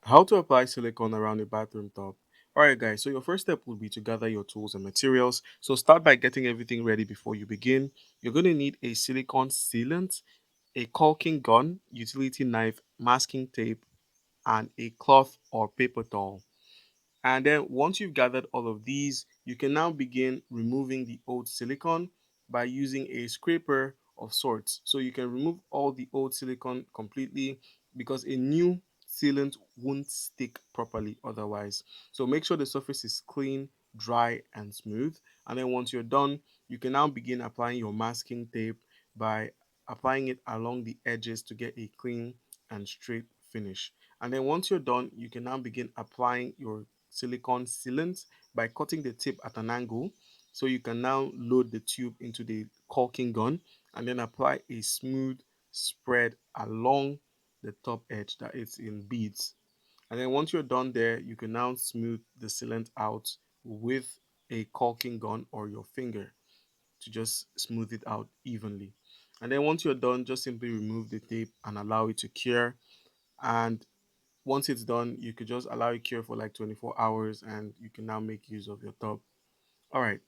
How to apply silicone around a bathroom tub. Alright guys, so your first step would be to gather your tools and materials. So start by getting everything ready before you begin. You're going to need a silicone sealant, a caulking gun, utility knife, masking tape, and a cloth or paper towel. And then once you've gathered all of these, you can now begin removing the old silicone by using a scraper of sorts. So you can remove all the old silicone completely because a new sealant won't stick properly otherwise. So make sure the surface is clean, dry, and smooth. And then once you're done, you can now begin applying your masking tape by applying it along the edges to get a clean and straight finish. And then once you're done, you can now begin applying your silicone sealant by cutting the tip at an angle. So you can now load the tube into the caulking gun and then apply a smooth spread along the top edge that is in beads. And then once you're done there, you can now smooth the sealant out with a caulking gun or your finger to just smooth it out evenly. And then once you're done, just simply remove the tape and allow it to cure. And once it's done, you could just allow it cure for like 24 hours and you can now make use of your tub. All right.